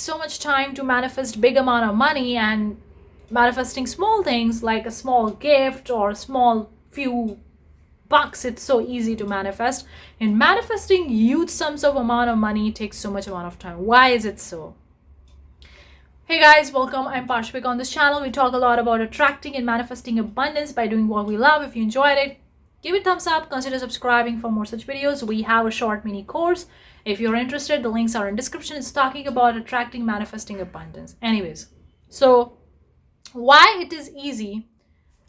so much time to manifest big amount of money, and manifesting small things like a small gift or a small few bucks, it's so easy to manifest. And manifesting huge sums of amount of money takes so much amount of time. Why is it so? Hey guys, welcome. I'm Parshvik. On this channel we talk a lot about attracting and manifesting abundance by doing what we love. If you enjoyed it, give it a thumbs up, consider subscribing for more such videos. We have a short mini course. If you're interested, the links are in description. It's talking about attracting, manifesting abundance. Anyways, so why it is easy,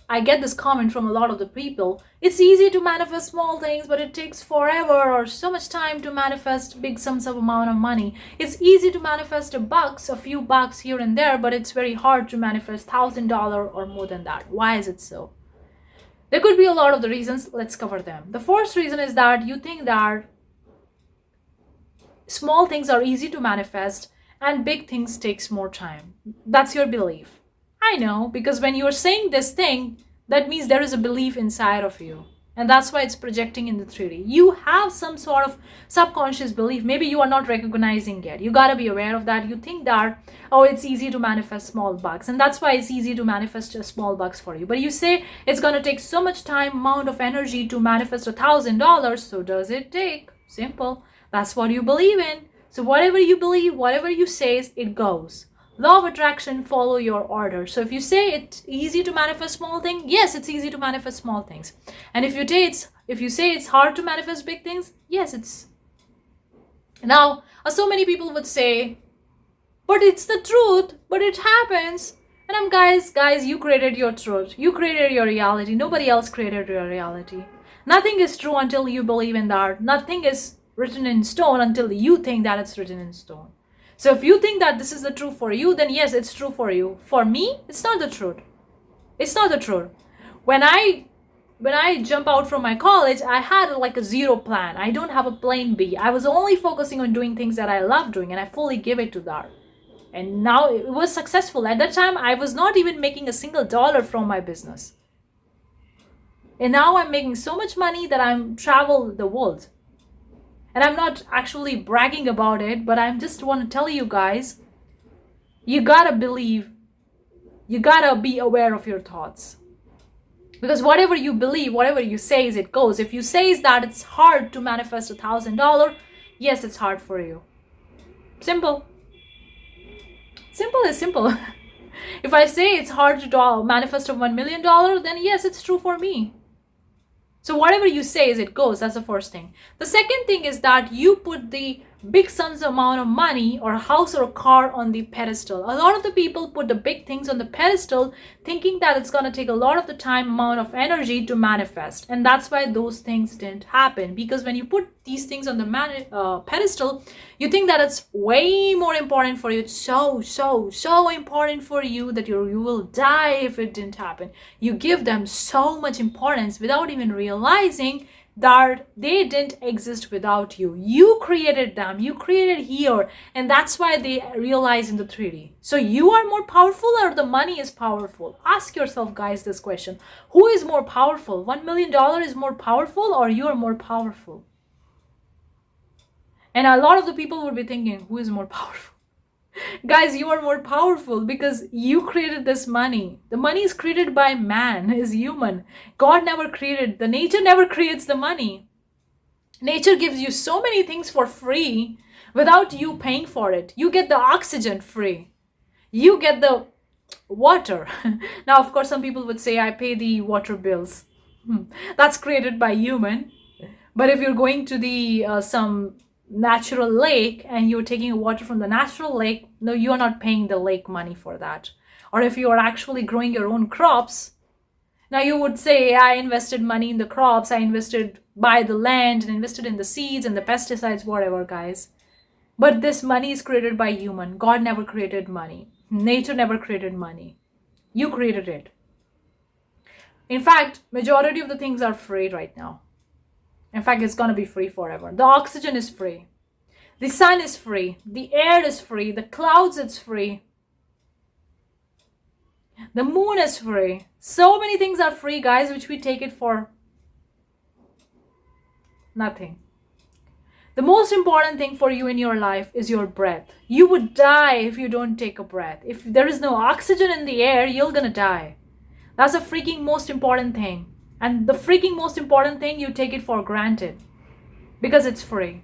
I get this comment from a lot of the people. It's easy to manifest small things, but it takes forever or so much time to manifest big sums of amount of money. It's easy to manifest a few bucks here and there, but it's very hard to manifest $1,000 or more than that. Why is it so? There could be a lot of the reasons. Let's cover them. The first reason is that you think that small things are easy to manifest and big things takes more time. That's your belief. I know, because when you're saying this thing, that means there is a belief inside of you. And that's why it's projecting in the 3D. You have some sort of subconscious belief. Maybe you are not recognizing it. You got to be aware of that. You think that, oh, it's easy to manifest small bucks. And that's why it's easy to manifest a small bucks for you. But you say it's going to take so much time, amount of energy to manifest $1,000. So does it take? Simple. That's what you believe in. So whatever you believe, whatever you say, it goes. Law of attraction, follow your order. So if you say it's easy to manifest small things, yes, it's easy to manifest small things. And if you say it's hard to manifest big things, yes, it's. Now, so many people would say, but it's the truth, but it happens. And I'm guys, you created your truth. You created your reality. Nobody else created your reality. Nothing is true until you believe in that. Nothing is written in stone until you think that it's written in stone. So if you think that this is the truth for you, then yes, it's true for you. For me, it's not the truth. It's not the truth. When I jump out from my college, I had like a zero plan. I don't have a plan B. I was only focusing on doing things that I love doing, and I fully give it to that. And now it was successful. At that time, I was not even making a single dollar from my business. And now I'm making so much money that I'm travel the world. And I'm not actually bragging about it, but I just want to tell you guys, you gotta believe, you gotta be aware of your thoughts. Because whatever you believe, whatever you say, it goes. If you say that it's hard to manifest $1,000, yes, it's hard for you. Simple. Simple is simple. If I say it's hard to manifest a $1 million, then yes, it's true for me. So whatever you say it goes. That's the first thing. The second thing is that you put the big sums amount of money or a house or a car on the pedestal. A lot of the people put the big things on the pedestal thinking that it's going to take a lot of the time, amount of energy to manifest. And that's why those things didn't happen. Because when you put these things on the pedestal, you think that it's way more important for you. It's so important for you that you will die if it didn't happen. You give them so much importance without even realizing that they didn't exist without you. You created them. You created here. And that's why they realize in the 3D. So you are more powerful or the money is powerful? Ask yourself, guys, this question. Who is more powerful? $1 million is more powerful or you are more powerful? And a lot of the people would be thinking, who is more powerful? Guys, you are more powerful because you created this money. The money is created by man, is human. God never created, the nature never creates the money. Nature gives you so many things for free without you paying for it. You get the oxygen free. You get the water. Now, of course, some people would say, I pay the water bills. That's created by human. But if you're going to the some natural lake and you're taking water from the natural lake, no, you're not paying the lake money for that. Or if you are actually growing your own crops, now you would say, I invested money in the crops, I invested by the land and invested in the seeds and the pesticides, whatever, guys. But this money is created by human. God never created money. Nature never created money. You created it. In fact, majority of the things are free right now. In fact, it's going to be free forever. The oxygen is free. The sun is free. The air is free. The clouds, it's free. The moon is free. So many things are free, guys, which we take it for nothing. The most important thing for you in your life is your breath. You would die if you don't take a breath. If there is no oxygen in the air, you're gonna die. That's the freaking most important thing. And the freaking most important thing, you take it for granted because it's free.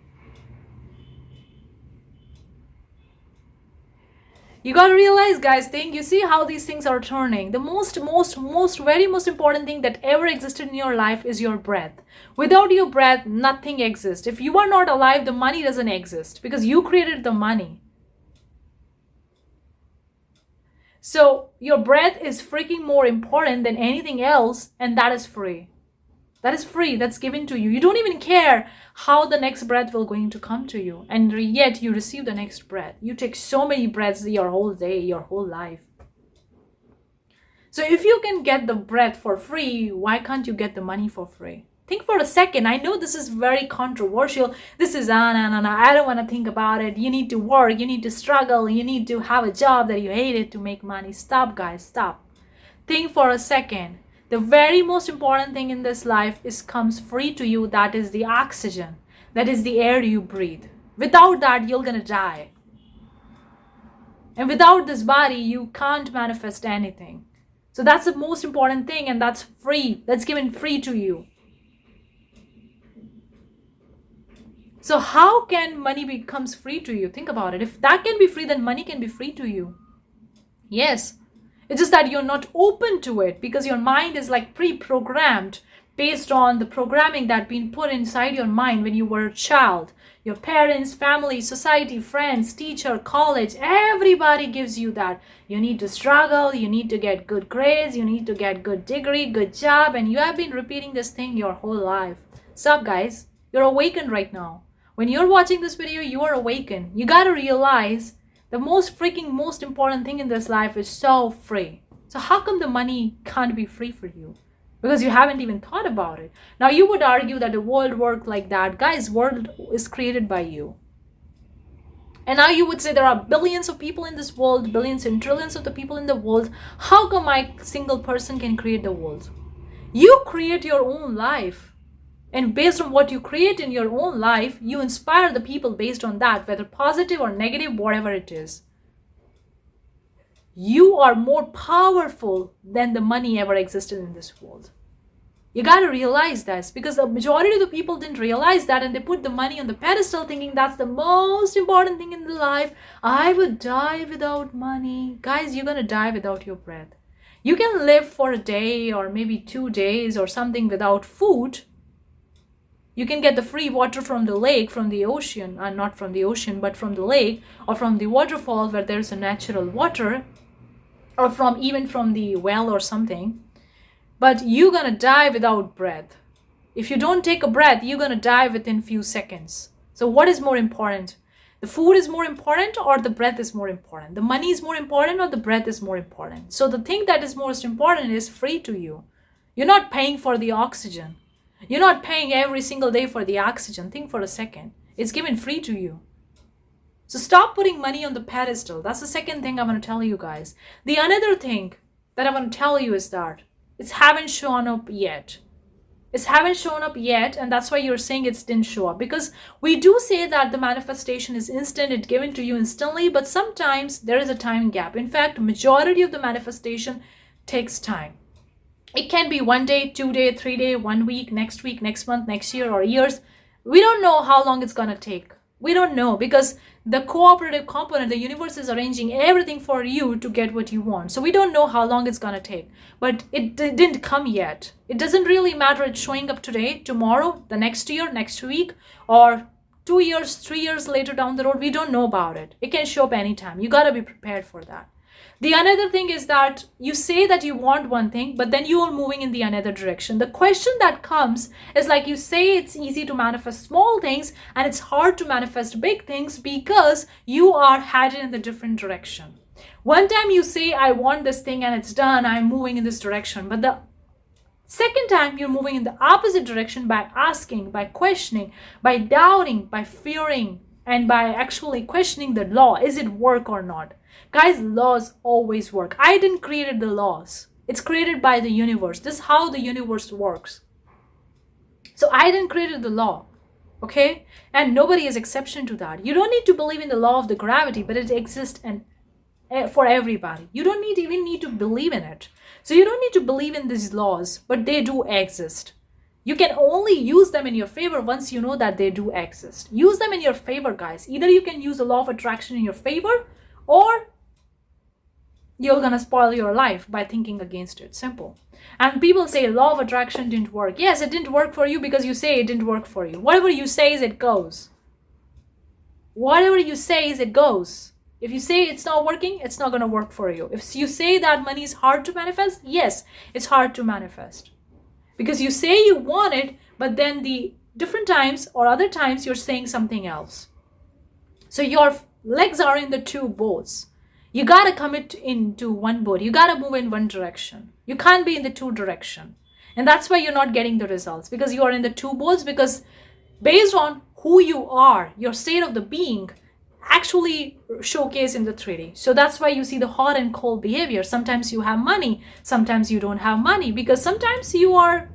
You gotta realize, guys, you see how these things are turning. The very most important thing that ever existed in your life is your breath. Without your breath, nothing exists. If you are not alive, the money doesn't exist because you created the money. So your breath is freaking more important than anything else, and that is free. That is free. That's given to you. You don't even care how the next breath will going to come to you. And yet you receive the next breath. You take so many breaths your whole day, your whole life. So if you can get the breath for free, why can't you get the money for free? Think for a second. I know this is very controversial. This is, no. I don't want to think about it. You need to work. You need to struggle. You need to have a job that you hated to make money. Stop, guys. Stop. Think for a second. The very most important thing in this life comes free to you. That is the oxygen. That is the air you breathe. Without that, you're gonna die. And without this body, you can't manifest anything. So that's the most important thing, and that's free. That's given free to you. So how can money becomes free to you? Think about it. If that can be free, then money can be free to you. Yes. It's just that you're not open to it because your mind is like pre-programmed based on the programming that been put inside your mind when you were a child. Your parents, family, society, friends, teacher, college, everybody gives you that. You need to struggle, you need to get good grades, you need to get good degree, good job, and you have been repeating this thing your whole life. Sup, guys? You're awakened right now. When you're watching this video, you are awakened. You gotta realize the most important thing in this life is so free. So how come the money can't be free for you? Because you haven't even thought about it. Now you would argue that the world works like that. Guys, world is created by you. And now you would say there are billions of people in this world, billions and trillions of the people in the world. How come my single person can create the world? You create your own life. And based on what you create in your own life, you inspire the people based on that, whether positive or negative, whatever it is. You are more powerful than the money ever existed in this world. You gotta realize this because the majority of the people didn't realize that, and they put the money on the pedestal thinking that's the most important thing in the life. I would die without money. Guys, you're gonna die without your breath. You can live for a day or maybe 2 days or something without food. You can get the free water from the lake, from the ocean, not from the ocean, but from the lake or from the waterfall where there's a natural water, or even from the well or something. But you're gonna die without breath. If you don't take a breath, you're gonna die within few seconds. So what is more important? The food is more important or the breath is more important? The money is more important or the breath is more important? So the thing that is most important is free to you. You're not paying for the oxygen. You're not paying every single day for the oxygen. Think for a second. It's given free to you. So stop putting money on the pedestal. That's the second thing I want to tell you guys. The another thing that I want to tell you is that it haven't shown up yet. It haven't shown up yet, and that's why you're saying it didn't show up. Because we do say that the manifestation is instant, it's given to you instantly, but sometimes there is a time gap. In fact, majority of the manifestation takes time. It can be 1 day, 2 day, 3 day, 1 week, next month, next year, or years. We don't know how long it's gonna take. We don't know because the cooperative component, the universe is arranging everything for you to get what you want. So we don't know how long it's gonna take, but it didn't come yet. It doesn't really matter it's showing up today, tomorrow, the next year, next week, or 2 years, 3 years later down the road. We don't know about it. It can show up anytime. You gotta be prepared for that. The another thing is that you say that you want one thing, but then you are moving in the another direction. The question that comes is like you say it's easy to manifest small things and it's hard to manifest big things because you are headed in the different direction. One time you say, I want this thing and it's done, I'm moving in this direction. But the second time you're moving in the opposite direction by asking, by questioning, by doubting, by fearing, and by actually questioning the law. Is it work or not? Guys, laws always work. I didn't create the laws. It's created by the universe. This is how the universe works. So I didn't create the law. Okay? And nobody is exception to that. You don't need to believe in the law of the gravity, but it exists and for everybody. You don't even need to believe in it. So you don't need to believe in these laws, but they do exist. You can only use them in your favor once you know that they do exist. Use them in your favor, guys. Either you can use the law of attraction in your favor, or you're gonna spoil your life by thinking against it. Simple. And people say law of attraction didn't work. Yes, it didn't work for you because you say it didn't work for you. Whatever you say is it goes. Whatever you say is it goes. If you say it's not working, it's not gonna work for you. If you say that money is hard to manifest, yes, it's hard to manifest. Because you say you want it, but then the different times or other times you're saying something else. So your legs are in the two boats. You gotta commit into one boat. You gotta move in one direction. You can't be in the two direction. And that's why you're not getting the results, because you are in the two boats, because based on who you are, your state of the being actually showcase in the 3D. So that's why you see the hot and cold behavior. Sometimes you have money, sometimes you don't have money, because sometimes you are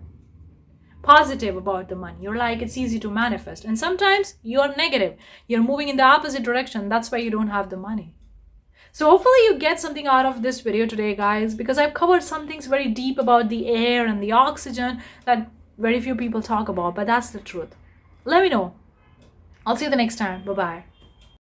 positive about the money. You're like, it's easy to manifest. And sometimes you're negative. You're moving in the opposite direction. That's why you don't have the money. So hopefully you get something out of this video today, guys, because I've covered some things very deep about the air and the oxygen that very few people talk about, but that's the truth. Let me know. I'll see you the next time. Bye-bye.